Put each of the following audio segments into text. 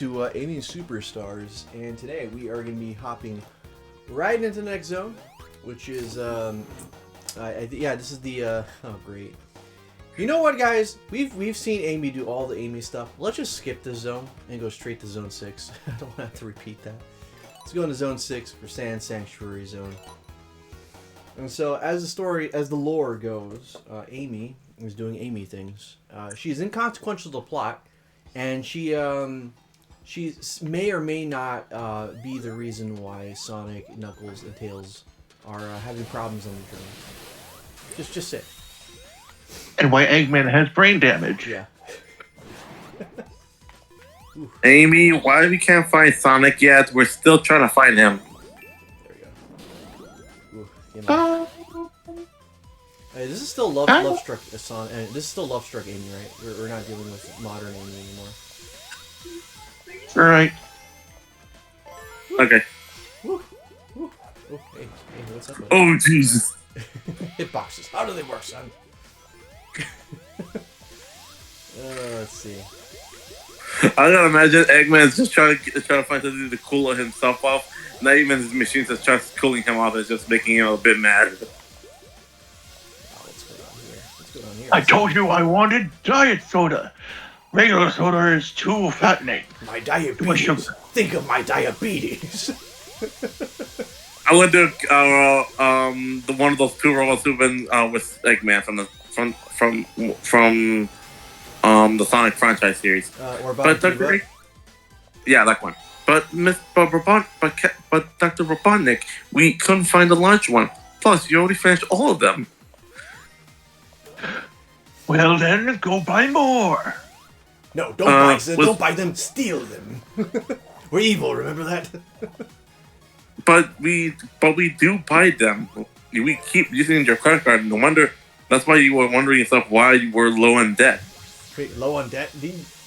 to Amy Superstars, and today we are going to be hopping right into the next zone, which is, yeah, this is the, oh great. You know what, guys? We've seen Amy do all the Amy stuff. Let's just skip this zone and go straight to Zone 6. I don't want to have to repeat that. Let's go into Zone 6 for Sand Sanctuary Zone. And so, as the lore goes, Amy is doing Amy things. She's inconsequential to the plot, and she may or may not be the reason why Sonic, Knuckles, and Tails are having problems on the journey. Just say. And why Eggman has brain damage. Yeah. Amy, why we can't find Sonic yet? We're still trying to find him. There we go. Ooh, you know. Hey, this is still Love-Struck Sonic. This is still Love-Struck Amy, right? We're not dealing with modern Amy anymore. Right. Okay. Woo. Woo. Oh, hey, what's up? Oh, Jesus. Hitboxes. How do they work, son? Let's see. I gotta imagine Eggman's just trying to find something to cool himself off. Not even his machines that's just cooling him off is just making him a bit mad. Oh, what's going on here? What's going on here? I told you I wanted diet soda. Regular soda is too fattening. My diabetes. Think of my diabetes. I went to the one of those two robots who've been with Eggman from the Sonic franchise series. But yeah, that one. But Dr. Robotnik, we couldn't find the large one. Plus, you already finished all of them. Well then, go buy more. No, don't buy them. Don't buy them. Steal them. We're evil. Remember that? But we do buy them. We keep using your credit card. No wonder. That's why you were wondering yourself why you were low in debt. Wait, low on debt?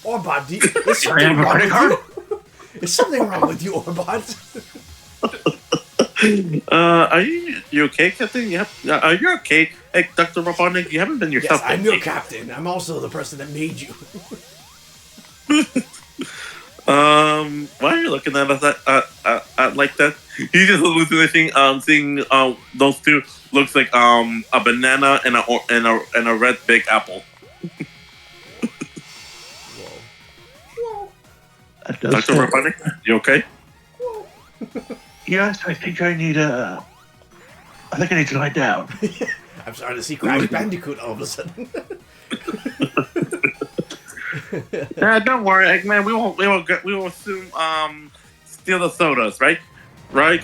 Orbot, is something wrong with you? Is something wrong with you, Orbot? Are you okay, Captain? Are you okay? Hey, Dr. Robotnik, you haven't been yourself. Yes, I'm your captain. I'm also the person that made you. Why are you looking at us at like that? He's just hallucinating. Seeing those two looks like a banana and a red big apple. Whoa. Dr. Robotnik, you okay? Whoa. Yes, I think I need to lie down. I'm starting to see Crash Bandicoot all of a sudden. Nah, don't worry, Eggman. We will soon steal the sodas, right? Right?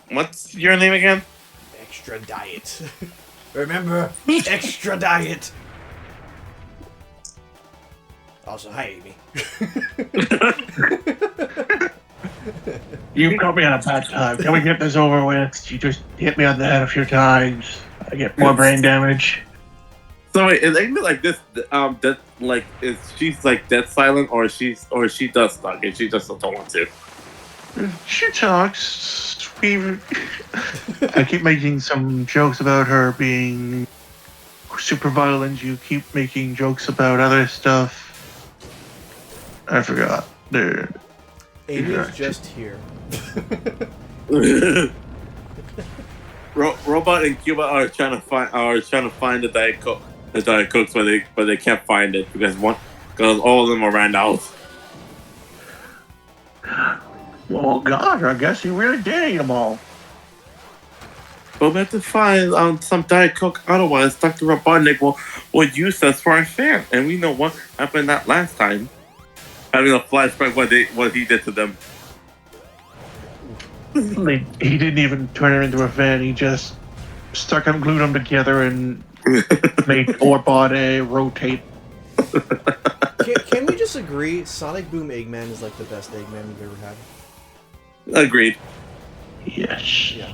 What's your name again? Extra diet. Remember, extra diet. Also, hi, Amy. You caught me on a bad time. Can we get this over with? You just hit me on the head a few times. I get more brain damage. So wait, is Amy like this? Is she's like dead silent, or she does talk, and she just don't want to? She talks. I keep making some jokes about her being super violent. You keep making jokes about other stuff. I forgot. There. Amy's just here. Robot and Cuba are trying to find the Diet Coke. The Diet Cokes, but they can't find it because all of them are ran out. Well, God, I guess he really did eat them all. But we have to find some Diet Coke. Otherwise, Dr. Robotnik will use us for our fare, and we know what happened that last time. Having a flashback what he did to them. He didn't even turn her into a fan. He just stuck them, glued them together, and made Orbot rotate. Can we just agree? Sonic Boom Eggman is like the best Eggman we've ever had. Agreed. Yes. Yeah.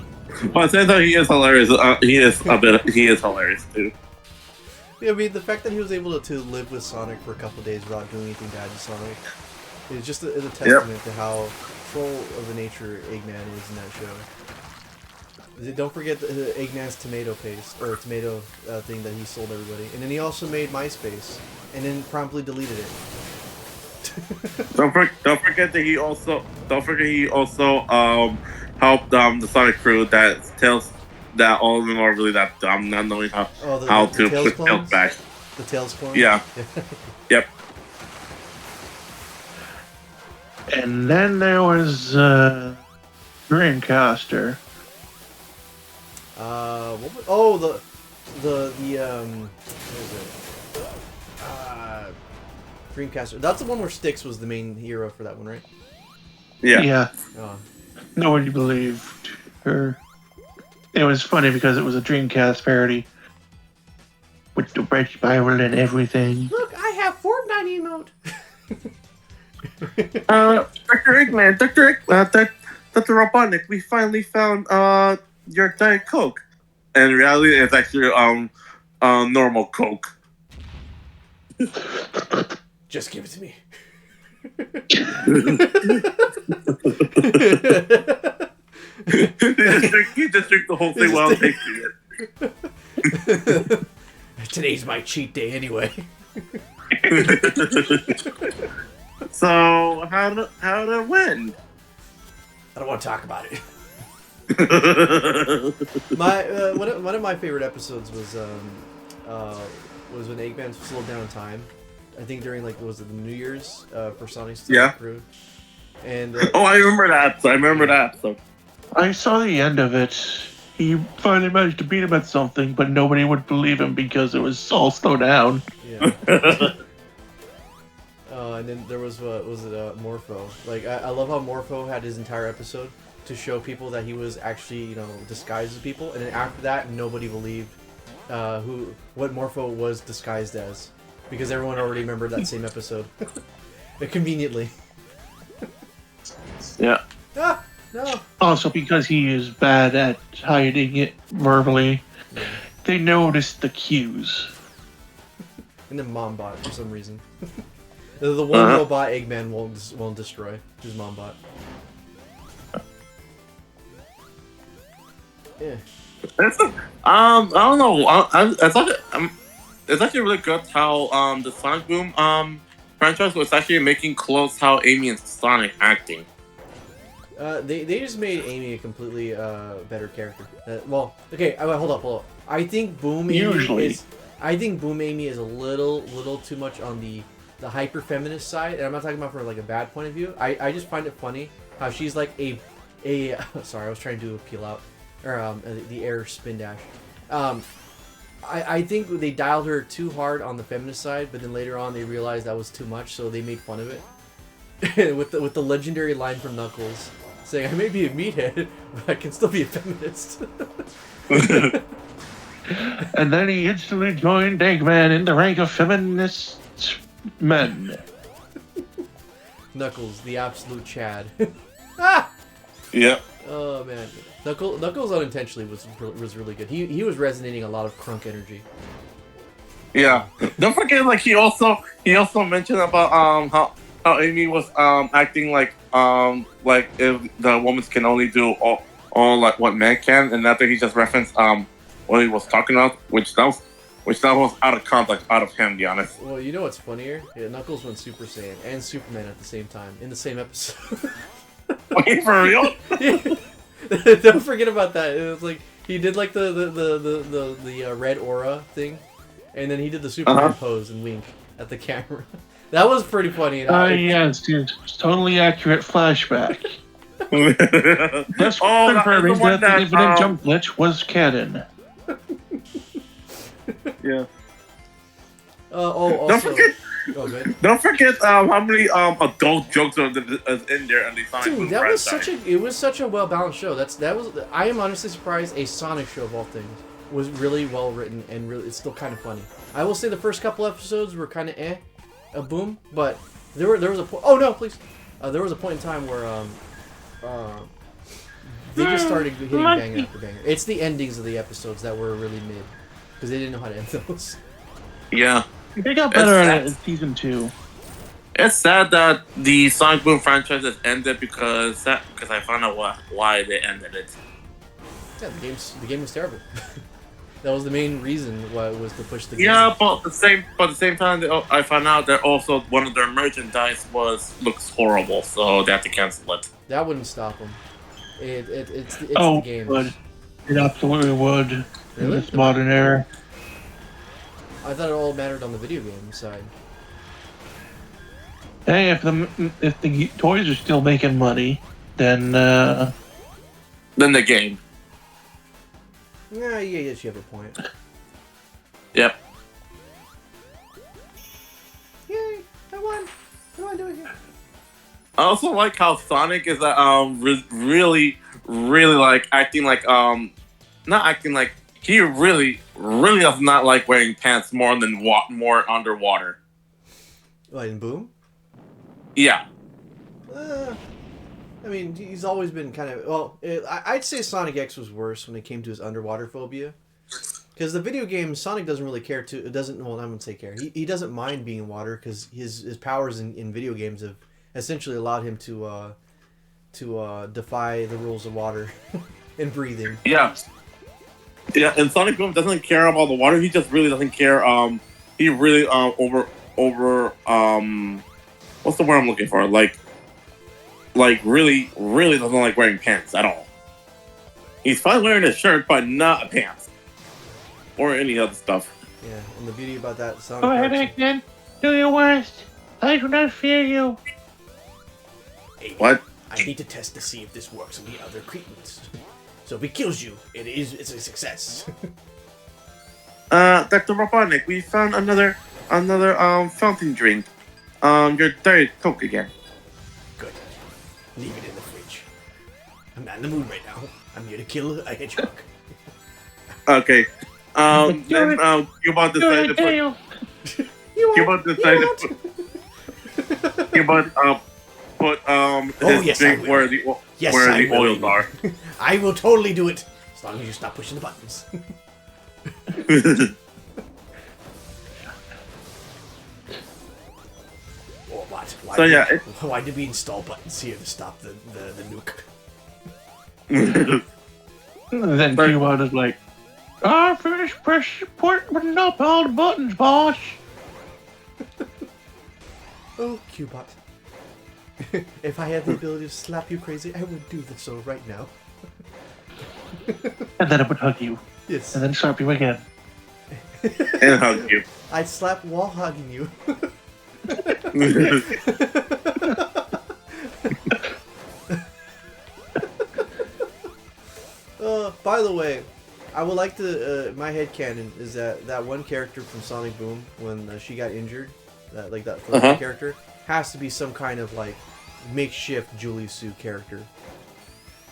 But at the same time, he is hilarious. He is hilarious too. Yeah, I mean, the fact that he was able to live with Sonic for a couple of days without doing anything bad to Sonic is just a testament to how full of a nature Eggman is in that show. Don't forget Eggman's tomato paste, or tomato thing that he sold everybody. And then he also made MySpace, and then promptly deleted it. Don't forget that he also helped the Sonic crew that tells that all of them are really that dumb, not knowing how The to Tails put Tails clones? back. The Tails clone? Yeah. Yep. And then there was Dreamcaster. What is it? Dreamcaster. That's the one where Styx was the main hero for that one, right? Yeah. Oh. Nobody believed her. It was funny because it was a Dreamcast parody. With the red spiral and everything. Look, I have Fortnite emote. Dr. Robotnik, we finally found your Diet Coke. And in reality, it's actually normal Coke. Just give it to me. You just drink the whole thing while tasting it. Today's my cheat day anyway. So how did it win? I don't want to talk about it. One of my favorite episodes was when Eggman slowed down time. I think during was it the New Year's for Sonic's crew. And I remember that. So I saw the end of it. He finally managed to beat him at something, but nobody would believe him because it was all slow down. Yeah. And then there was Morpho. I love how Morpho had his entire episode to show people that he was actually disguised as people, and then after that nobody believed what Morpho was disguised as because everyone already remembered that same episode. Conveniently. Yeah. Ah, no. Also, because he is bad at hiding it verbally, they noticed the cues. And then Mombot for some reason. The one robot Eggman won't destroy. Is Mombot. Yeah. I don't know. It's actually really good how the Sonic Boom franchise was actually making close how Amy and Sonic acting. They just made Amy a completely better character. Hold up. I think Boom Amy is a little too much on the hyper feminist side, and I'm not talking about from a bad point of view. I just find it funny how she's like a sorry, I was trying to do a peel out or the air spin dash. I think they dialed her too hard on the feminist side, but then later on they realized that was too much, so they made fun of it. with the legendary line from Knuckles saying, "I may be a meathead, but I can still be a feminist." And then he instantly joined Eggman in the rank of feminist men. Knuckles, the absolute Chad. Ah! Yep. Oh man, Knuckles unintentionally was really good. He was resonating a lot of Crunk energy. Yeah. Don't forget, he also mentioned about how Amy was acting like if the woman can only do all what men can, and after he just referenced what he was talking about, which that was out of context, out of him, to be honest. Well, you know what's funnier? Yeah, Knuckles went Super Saiyan and Superman at the same time in the same episode. Wait, for real? Don't forget about that. It was he did the red aura thing, and then he did the Superman pose and wink at the camera. That was pretty funny. Yes, dude. Totally accurate flashback. That's confirming that the infinite jump glitch was canon. Yeah. Also, don't forget how many adult jokes are in there and the Sonic dude, Boom that was franchise. such a well balanced show. I am honestly surprised a Sonic show of all things was really well written and it's still kind of funny. I will say the first couple episodes were kind of a boom, but there was a point. Oh no, please! There was a point in time where they just started hitting banger after banger. It's the endings of the episodes that were really mid because they didn't know how to end those. Yeah. They got better at it in season 2. It's sad that the Sonic Boom franchise has ended because I found out why they ended it. Yeah, the game was terrible. That was the main reason why it was to push the game. Yeah, but at the same time, I found out that also one of their merchandise looks horrible, so they have to cancel it. That wouldn't stop them. It's Oh, the games. would. It absolutely would. In Really? this modern era. I thought it all mattered on the video game side. Hey, if the toys are still making money, then Then the game. Yeah, yes, you have a point. Yep. Yay! I won! What am I doing here? I also like how Sonic is really like acting like not acting like he really does not like wearing pants more than more underwater. What, in Boom? Yeah. I mean, he's always been kind of... Well, I'd say Sonic X was worse when it came to his underwater phobia. Because the video game, Sonic doesn't really care to... It doesn't... Well, I wouldn't say care. He doesn't mind being in water because his powers in video games have essentially allowed him to defy the rules of water and breathing. Yeah. Yeah, and Sonic Boom doesn't care about the water. He just really doesn't care. He really over what's the word I'm looking for? Like really doesn't like wearing pants at all. He's fine wearing a shirt, but not pants or any other stuff. Yeah, and the beauty about that Sonic go ahead, cartoon- Eggman. Do your worst. I do not fear you. Hey, What? I need to test to see if this works on the other cretins. So if he kills you, it's a success. Dr. Robotnik, we found another fountain drink. Your Diet Coke again. Good. Leave it in the fridge. I'm not in the mood right now. I'm here to kill a hedgehog. Okay. Then you about to say to put You you about to say to put you about his yes, drink I will. where the Yes, where I the will. oils are. I will totally do it. As long as you stop pushing the buttons. Or what? Why So, yeah, why did we install buttons here to stop the nuke? And then Q-Bot is like, I finished putting up all the buttons, boss. Oh, Q-Bot. If I had the ability to slap you crazy, I would do this so right now. And then it would hug you. Yes. And then slap you again. And hug you. I'd slap while hugging you. By the way, I would like to. My headcanon is that one character from Sonic Boom, when she got injured, that character, has to be some kind of like makeshift Julie Sue character,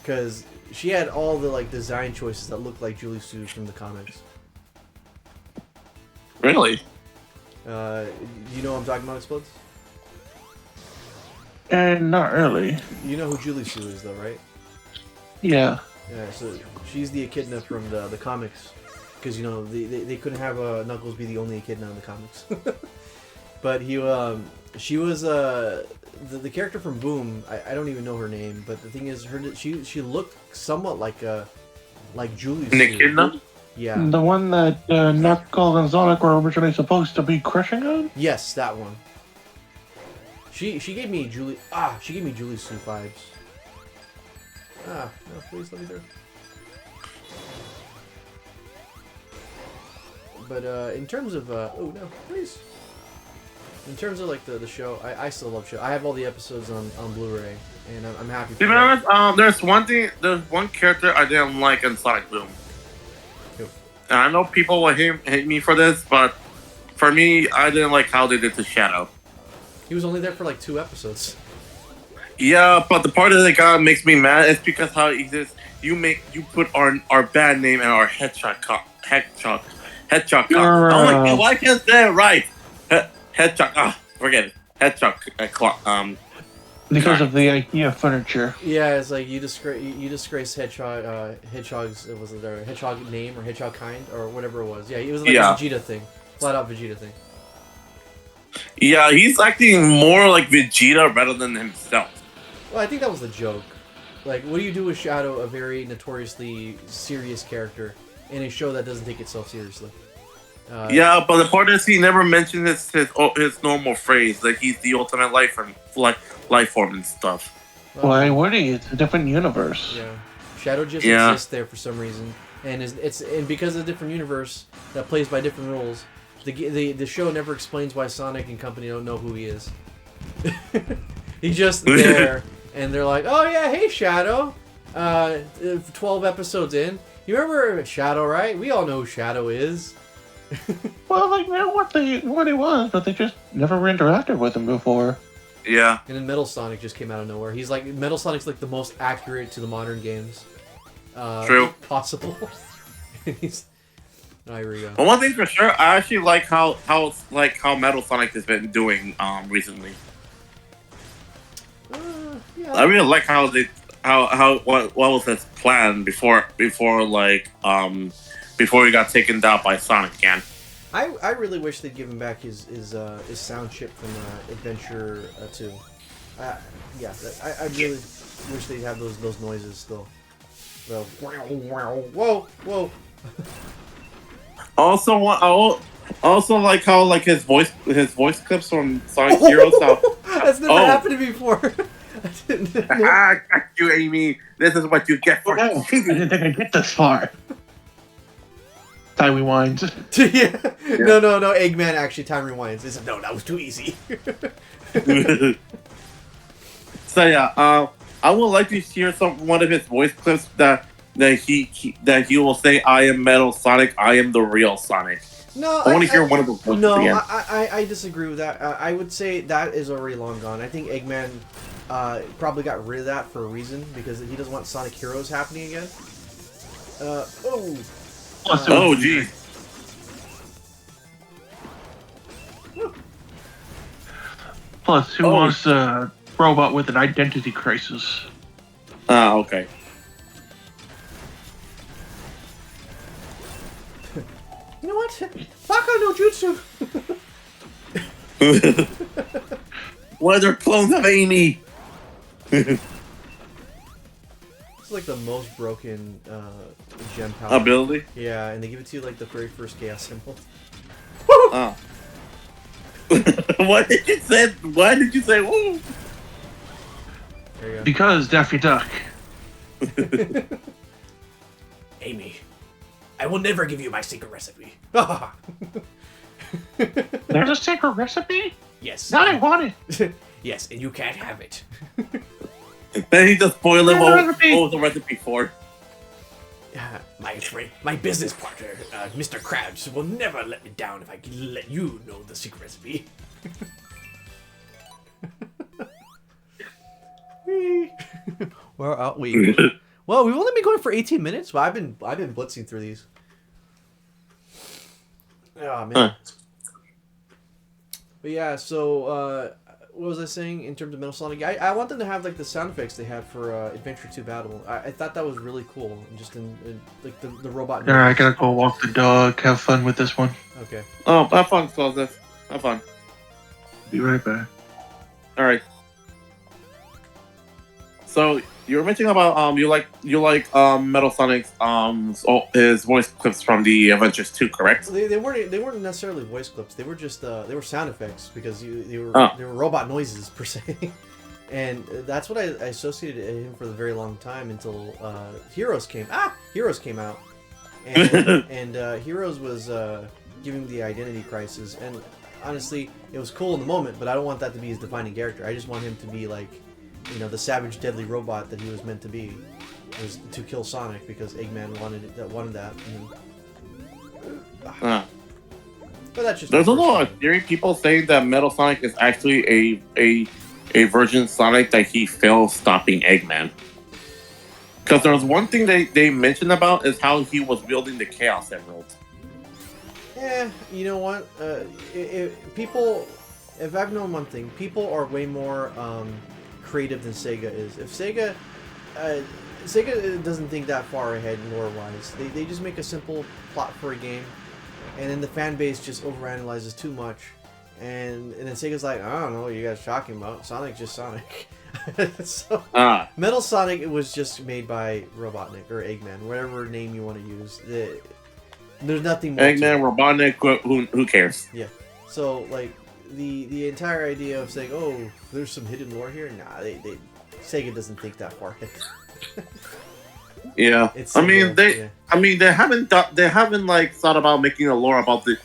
because she had all the like design choices that looked like Julie Sue from the comics. Really? You know what I'm talking about, Explodes? Not really. You know who Julie Sue is, though, right? Yeah. Yeah, so she's the echidna from the comics, because you know they couldn't have Knuckles be the only echidna in the comics. But she was the character from Boom. I don't even know her name, but the thing is, she looked somewhat like Julie Sue. An echidna? Yeah. The one that Knuckles and Sonic were originally supposed to be crushing on? Yes, that one. She gave me Julie Sue vibes. No, please let me through. But in terms of oh no, please. In terms of like the show, I still love show. I have all the episodes on Blu-ray, and I'm happy. To be honest, there's one character I didn't like in Sonic Boom. Who? And I know people will hate me for this, but for me, I didn't like how they did to Shadow. He was only there for like 2 episodes. Yeah, but the part that got makes me mad is because how he says you put our bad name and our headshot cock. I'm like, why can't I say it right? Headshot. Forget it. Headshot. Because of the IKEA furniture. Yeah, it's like you disgrace Hedgehog's was it their Hedgehog name or Hedgehog kind or whatever it was. Yeah, it was like a Vegeta thing, flat out Vegeta thing. Yeah, he's acting more like Vegeta rather than himself. Well, I think that was the joke. Like, what do you do with Shadow, a very notoriously serious character? in a show that doesn't take itself seriously. Yeah, but the part is he never mentioned his normal phrase, like he's the ultimate life form and stuff. Why would he? It's a different universe. Yeah, Shadow just Yeah. exists there for some reason, and and because of a different universe that plays by different rules, the show never explains why Sonic and company don't know who he is. He's just there, and they're like, "Oh yeah, hey Shadow." 12 episodes in, you remember Shadow, right? We all know who Shadow is. Well, they knew what he was, but they just never interacted with him before. Yeah. And then Metal Sonic just came out of nowhere. He's like Metal Sonic's like the most accurate to the modern games. True. Possible. He's. Oh, here we go. But one thing for sure, I actually like how Metal Sonic has been doing recently. Yeah. I really like how what was his plan before he got taken down by Sonic again. I really wish they'd give him back his sound chip from Adventure 2. Yeah, I really wish they'd have those noises still. Well, whoa, whoa. Also like how like his voice clips from Sonic Heroes. That's never happened to me before. I didn't know. Ah, got you, Amy. This is what you get for I cheating. didn't think I'd get this far. Time rewinds. Yeah. No. Eggman actually time rewinds. He said, no, that was too easy. So yeah, I would like to hear one of his voice clips that he will say, "I am Metal Sonic. I am the real Sonic." No, I want to hear one of those voices again. I disagree with that. I would say that is already long gone. I think Eggman probably got rid of that for a reason, because he doesn't want Sonic Heroes happening again. Oh, geez. Plus, who wants a robot with an identity crisis? Ah, okay. You know what? Baka no Jutsu! Why they're clones of Amy? It's like the most broken gem power. Ability? Yeah, and they give it to you like the very first chaos symbol. Oh. Why did you say woo? There you go. Because Daffy Duck. Amy, I will never give you my secret recipe. There's a secret recipe? Yes. Now I want it. Yes, and you can't have it. Then he just spoiled him What what the recipe for. My business partner, Mr. Krabs, will never let me down if I can let you know the secret recipe. Where are we? Well, we've only been going for 18 minutes, but I've been blitzing through these. Oh man. Huh. But yeah, so what was I saying in terms of Metal Sonic? I want them to have like the sound effects they had for Adventure 2 Battle. I thought that was really cool. Just in like the robot. Alright, I gotta go walk the dog. Have fun with this one. Okay. Oh, have fun, Joseph. Have fun. Be right back. All right. So you were mentioning about you like Metal Sonic's his voice clips from the Avengers 2, correct? They weren't necessarily voice clips. They were just they were sound effects because they were robot noises per se, and that's what I associated him for the very long time until Heroes came out, and Heroes was giving the identity crisis, and honestly it was cool in the moment, but I don't want that to be his defining character. I just want him to be like, you know, the savage, deadly robot that he was meant to be, was to kill Sonic because Eggman wanted that. But that's just. There's a lot of theory people saying that Metal Sonic is actually a version Sonic that he failed stopping Eggman. Because there was one thing they mentioned about is how he was wielding the Chaos Emerald. You know what? If I've known one thing, people are way more creative than Sega is. If Sega doesn't think that far ahead lore-wise. They just make a simple plot for a game, and then the fan base just overanalyzes too much, and then Sega's like, I don't know what you guys are talking about. Sonic's just Sonic. So, Metal Sonic was just made by Robotnik or Eggman, whatever name you want to use. There's nothing more. Eggman, Robotnik, who cares? Yeah. So like the entire idea of saying, oh, there's some hidden lore here. Nah, Sega doesn't think that far ahead. Yeah. It's I mean, Sega, yeah. they haven't like thought about making a lore about the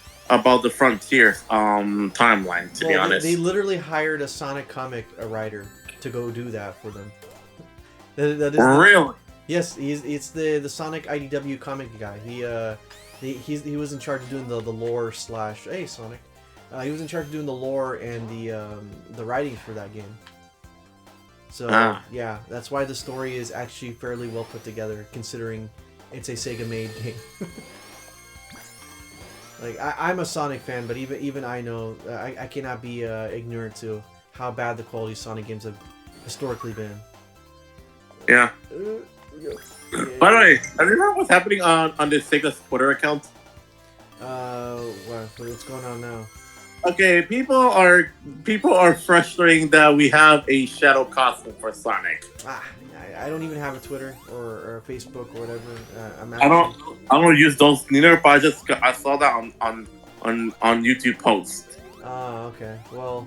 Frontiers timeline. To be honest, they literally hired a Sonic comic writer to go do that for them. That is really. Yes, it's the Sonic IDW comic guy. He was in charge of doing the lore slash. Hey Sonic, he was in charge of doing the lore and the writings for that game. So yeah, that's why the story is actually fairly well put together, considering it's a Sega-made game. Like I'm a Sonic fan, but even I know I cannot be ignorant to how bad the quality of Sonic games have historically been. Yeah. By the way, have you heard what's happening on the Sega's Twitter account? What's going on now? Okay, people are frustrating that we have a Shadow costume for Sonic. I don't even have a Twitter or a Facebook or whatever. I don't use those neither, but I saw that on YouTube post. Okay. Well,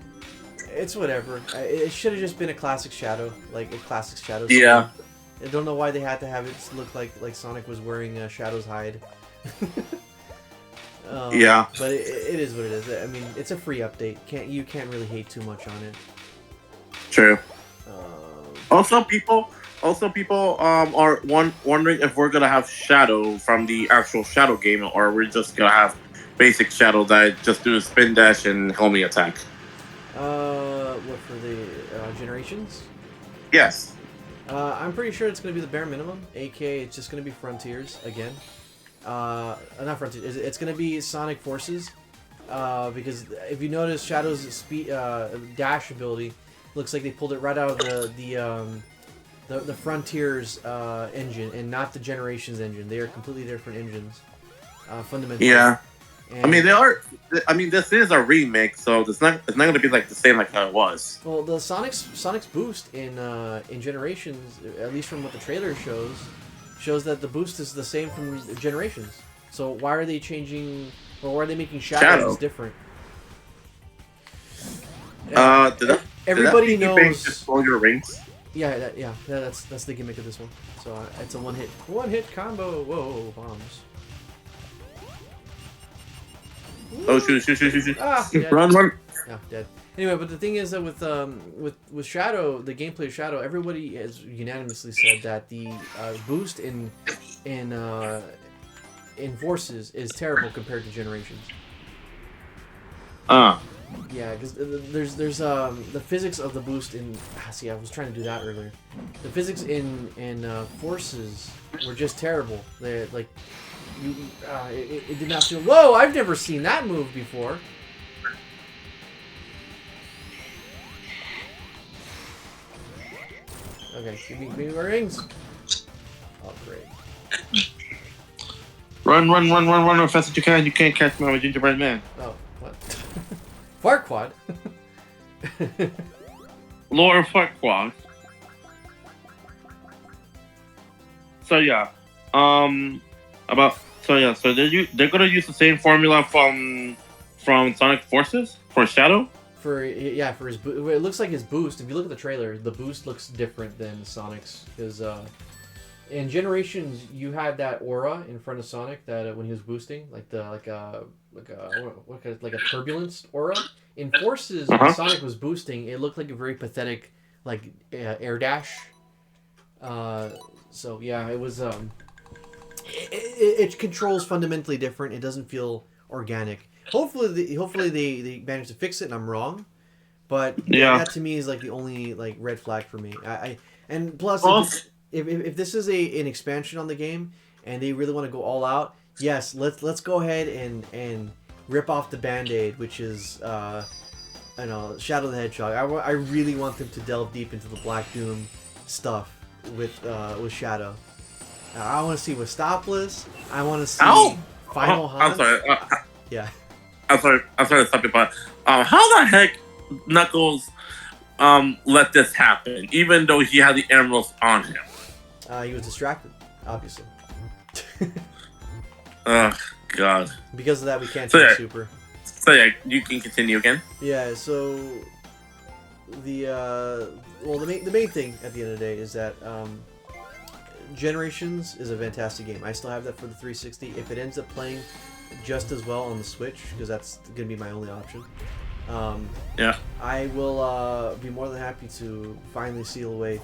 it's whatever. It should have just been a classic Shadow, like a classic Shadow. Yeah. Skin. I don't know why they had to have it look like Sonic was wearing Shadow's hide. Yeah. But it is what it is. I mean, it's a free update. You can't really hate too much on it. True. Also, people are wondering if we're gonna have Shadow from the actual Shadow game, or we're just gonna have basic Shadow that just do a spin dash and homing attack. What for the generations? Yes. I'm pretty sure it's gonna be the bare minimum. aka it's just gonna be Frontiers again. Not Frontiers. It's gonna be Sonic Forces. Because if you notice, Shadow's speed dash ability looks like they pulled it right out of the Frontiers engine and not the Generations engine. They are completely different engines, fundamentally. Yeah. And, I mean, they are. I mean, this is a remake, so it's not going to be like the same like how it was. Well, the Sonic's boost in Generations, at least from what the trailer shows that the boost is the same from Generations. So why are they changing, or why are they making Shadows different? Everybody knows. Just roll your rings. Yeah, that's the gimmick of this one. So it's a one hit combo. Whoa, bombs. Oh shoot! Ah, run! Yeah, dead. Anyway, but the thing is that with Shadow, the gameplay of Shadow, everybody has unanimously said that the boost in Forces is terrible compared to Generations. Yeah, because there's the physics of the boost in. See, I was trying to do that earlier. The physics in Forces were just terrible. They like. It did not feel. Whoa! I've never seen that move before. Okay, give me my rings. Oh, great! Run as fast as you can! You can't catch me, I'm a gingerbread man. Oh, what? Farquad. Lord Farquaad. So yeah, So they're gonna use the same formula from Sonic Forces for Shadow. For his it looks like his boost. If you look at the trailer, the boost looks different than Sonic's because in Generations you had that aura in front of Sonic that when he was boosting, like a turbulence aura. In Forces, when Sonic was boosting, it looked like a very pathetic air dash. So yeah, it was It controls fundamentally different. It doesn't feel organic. Hopefully they manage to fix it, and I'm wrong. But that to me is like the only red flag for me. And plus, if this is an expansion on the game and they really want to go all out, yes, let's go ahead and rip off the Band-Aid, which is Shadow the Hedgehog. I really want them to delve deep into the Black Doom stuff with Shadow. I want to see Westopolis. I want to see Final Hans. I'm sorry. Yeah. I'm sorry to stop you, but how the heck Knuckles let this happen, even though he had the emeralds on him? He was distracted, obviously. God. Because of that, we can't So do yeah. Super. So yeah, you can continue again. Yeah, so the the main thing at the end of the day is that Generations is a fantastic game. I still have that for the 360. If it ends up playing just as well on the Switch, because that's gonna be my only option, Yeah. I will be more than happy to finally seal away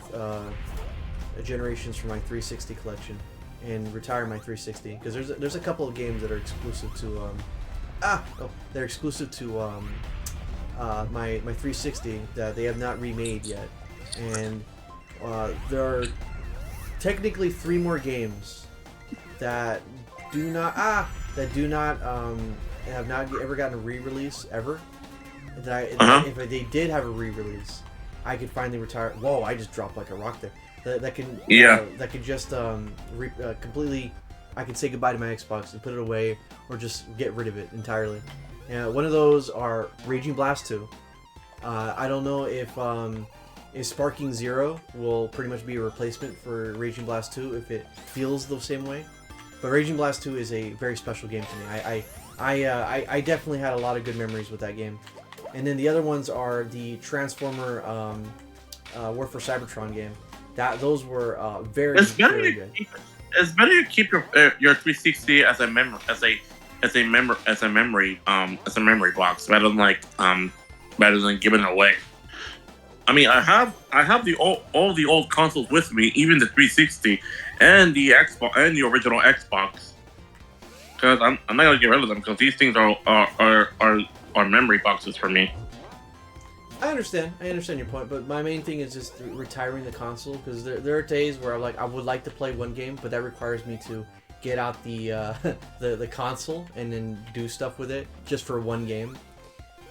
Generations for my 360 collection and retire my 360, because there's a couple of games that are exclusive to they're exclusive to my 360 that they have not remade yet, and there are technically 3 more games that do not have not ever gotten a re-release ever. That if they did have a re-release, I could finally retire. Whoa! I just dropped like a rock there. That can just completely. I can say goodbye to my Xbox and put it away, or just get rid of it entirely. One of those are Raging Blast 2. I don't know if Sparking Zero will pretty much be a replacement for Raging Blast 2 if it feels the same way. But Raging Blast 2 is a very special game to me. I definitely had a lot of good memories with that game. And then the other ones are the Transformer War for Cybertron game. Those were very good. It's better to keep your 360 as a memory box rather than giving it away. I mean, I have all the old consoles with me, even the 360 and the Xbox and the original Xbox, because I'm not gonna get rid of them because these things are memory boxes for me. I understand your point, but my main thing is just retiring the console, because there are days where I would like to play one game, but that requires me to get out the console and then do stuff with it just for one game.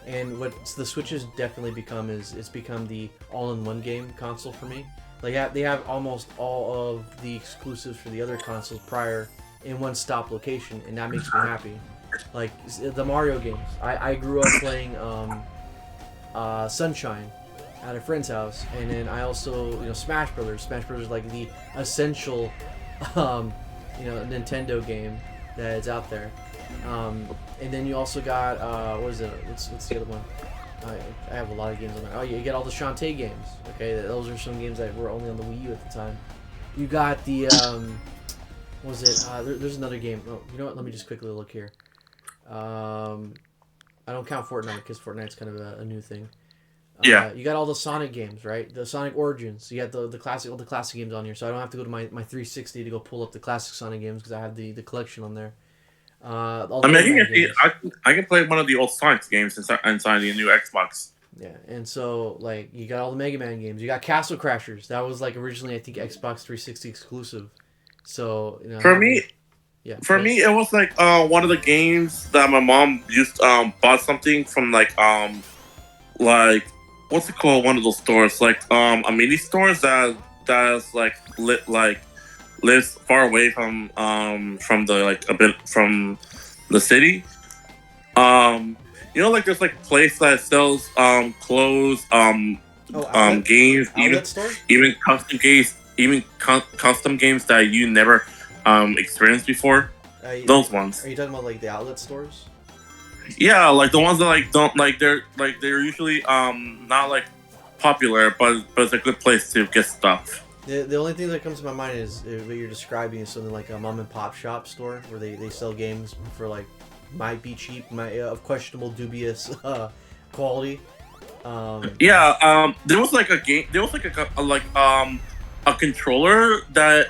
And what the Switch has definitely become is it's become the all-in-one game console for me. Like they have almost all of the exclusives for the other consoles prior in one stop location, and that makes me happy. Like the Mario games, I grew up playing Sunshine at a friend's house, and then I also Smash Brothers. Smash Brothers is like the essential Nintendo game that is out there. And then you also got what is it? What's the other one? I have a lot of games on there. Oh, yeah, you get all the Shantae games. Okay, those are some games that were only on the Wii U at the time. You got the what was it? There's another game. Oh, you know what? Let me just quickly look here. I don't count Fortnite because Fortnite's kind of a new thing. Yeah. You got all the Sonic games, right? The Sonic Origins. You got all the classic games on here, so I don't have to go to my 360 to go pull up the classic Sonic games because I have the collection on there. I can play one of the old Sonic games inside the new Xbox. Yeah, and so like you got all the Mega Man games. You got Castle Crashers. That was like originally I think Xbox 360 exclusive. So for me, it was like one of the games that my mom used bought something from like what's it called? One of those stores like a mini stores that's like lives far away from a bit from the city. Like there's like a place that sells clothes, games, even custom games that you never experienced before. Those ones. Are you talking about like the outlet stores? Yeah, like the ones that they're usually not like popular, but it's a good place to get stuff. The only thing that comes to my mind is what you're describing is something like a mom and pop shop store where they sell games for like might be cheap, of questionable, dubious quality. There was like a game. There was like a controller that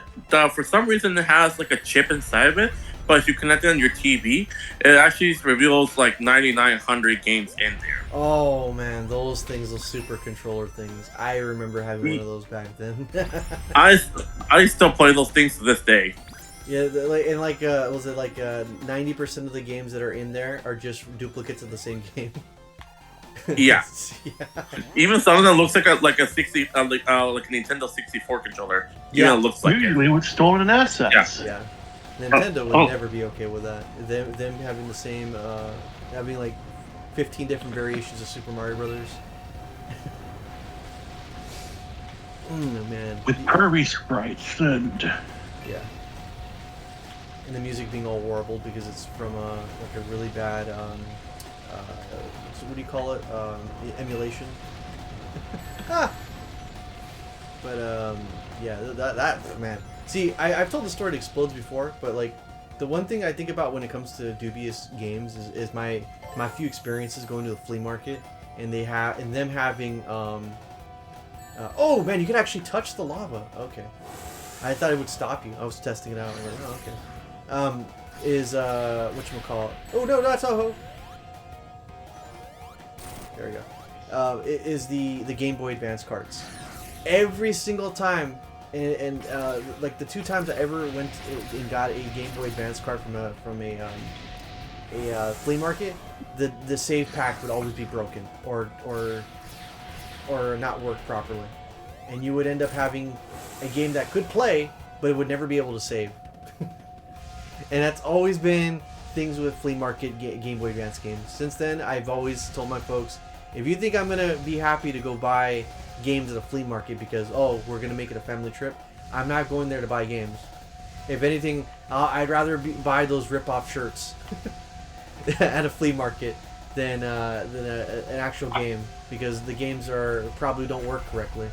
for some reason it has like a chip inside of it. But if you connect it on your TV, it actually reveals like 9,900 games in there. Oh man, those super controller things. I remember having one of those back then. I still play those things to this day. Yeah, was it like 90% of the games that are in there are just duplicates of the same game? Yeah. Yeah. Even some of them looks like a Nintendo 64 controller. Yeah, it looks like usually with stolen assets. Yeah. Nintendo would never be okay with that. Them having the same, having like 15 different variations of Super Mario Brothers. Man. With Kirby sprites and... Yeah. and the music being all warbled because it's from like a really bad so what do you call it? Emulation. But yeah, that man. See, I've told the story to Explodes before, but like the one thing I think about when it comes to dubious games is my few experiences going to the flea market, and them having oh man, you can actually touch the lava. Okay, I thought it would stop you. I was testing it out. I'm like, oh okay. Is whatchamacallit? Oh no, not Toho. There we go. Is the Game Boy Advance carts. Every single time, and like the 2 times I ever went and got a Game Boy Advance cart from a flea market, the save pack would always be broken or not work properly, and you would end up having a game that could play, but it would never be able to save. And that's always been things with flea market Game Boy Advance games. Since then, I've always told my folks, if you think I'm gonna be happy to go buy games at a flea market because we're gonna make it a family trip, I'm not going there to buy games. If anything, I'd rather buy those rip-off shirts at a flea market than an actual game, because the games probably don't work correctly.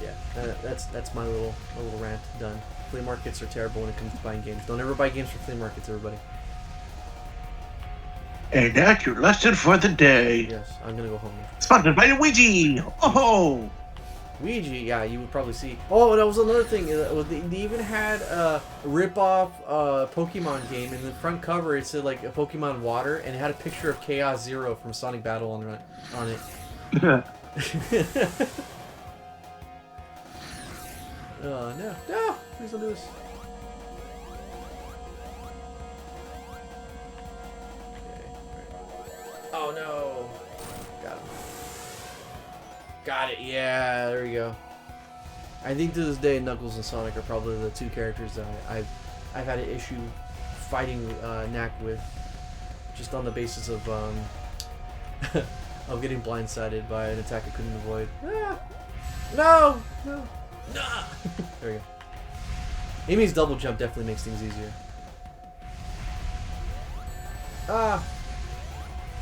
Yeah, that's my little rant done. Flea markets are terrible when it comes to buying games. Don't ever buy games from flea markets, everybody. And that's your lesson for the day. Yes, I'm gonna go home now. Sponsored by Luigi. Oh. Ouija, yeah, you would probably see. Oh, that was another thing. They even had a rip-off Pokemon game. In the front cover, it said like a Pokemon Water, and it had a picture of Chaos Zero from Sonic Battle on it. Oh no! Please don't do this. Okay. Oh no! Got him. Got it. Yeah, there we go. I think to this day, Knuckles and Sonic are probably the 2 characters that I've had an issue fighting Knack with, just on the basis of of getting blindsided by an attack I couldn't avoid. Ah! No! Nah! There we go. Amy's double jump definitely makes things easier. Ah!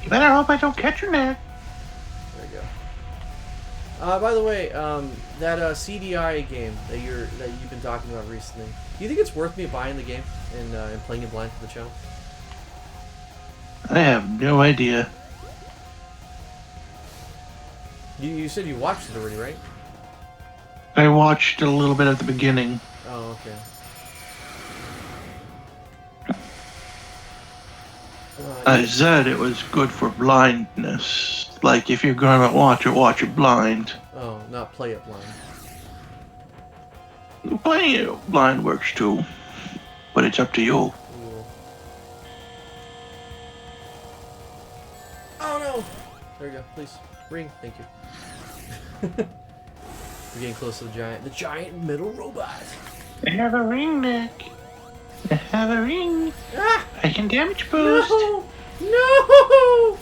You better hope I don't catch your neck. There we go. By the way, that CDI game that you've been talking about recently, do you think it's worth me buying the game and playing it blind for the channel? I have no idea. You said you watched it already, right? I watched a little bit at the beginning. Oh, okay. I said it was good for blindness. Like, if you're gonna watch it blind. Oh, not play it blind. Playing it blind works too. But it's up to you. Ooh. Oh no! There we go. Please. Ring. Thank you. We're getting close to the giant metal robot. I have a ring, Nick. I have a ring. Ah! I can damage boost. No! No!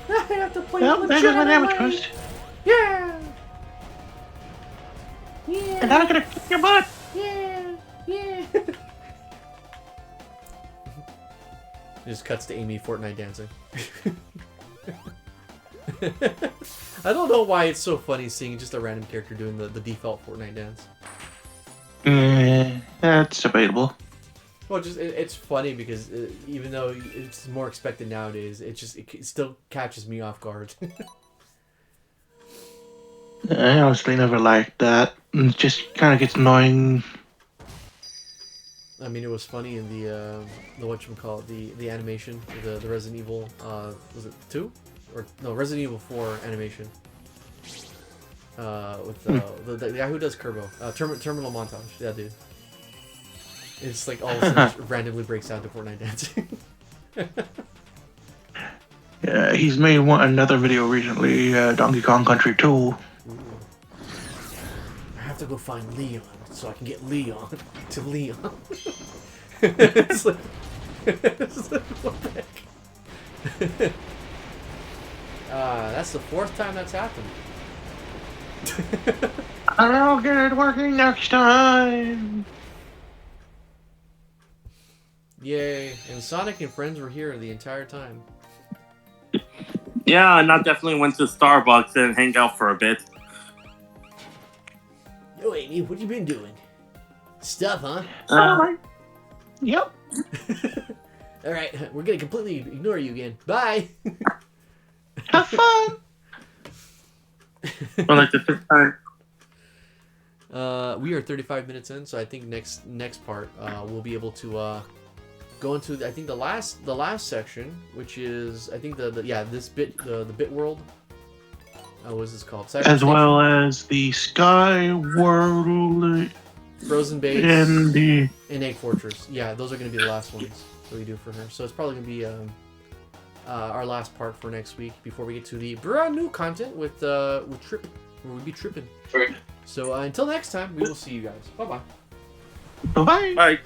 I have to play Well, there's my damage boost. Yeah! Yeah! And now I'm gonna kick your butt. Yeah! Yeah! It just cuts to Amy Fortnite dancing. I don't know why it's so funny seeing just a random character doing the default Fortnite dance. That's debatable. Well, just it's funny because even though it's more expected nowadays, it still catches me off guard. I honestly never liked that. It just kind of gets annoying. I mean, it was funny in the whatchamacallit, the animation, the Resident Evil, was it 2? Or no, Resident Evil 4 animation. With the guy who does Kerbo. Terminal montage. Yeah, dude. It's like all of a sudden just randomly breaks out to Fortnite dancing. Yeah, he's made another video recently, Donkey Kong Country 2. Ooh. I have to go find Leon so I can get Leon to Leon. It's like, what the heck? That's the 4th time that's happened. I'll get it working next time. Yay! And Sonic and friends were here the entire time. Yeah, and I definitely went to Starbucks and hang out for a bit. Yo, Amy, what you been doing? Stuff, huh? Yep. All right, we're gonna completely ignore you again. Bye. Have fun. For like the fifth time. We are 35 minutes in, so I think next part we'll be able to go into I think the last section, which is I think the bit world. What is this called? As well as the Sky World Frozen Base and the and Egg Fortress. Yeah, those are going to be the last ones that we do for her. So it's probably going to be our last part for next week before we get to the brand new content with Trip, where we'll be tripping. Right. So until next time, we will see you guys. Bye bye. bye. Bye.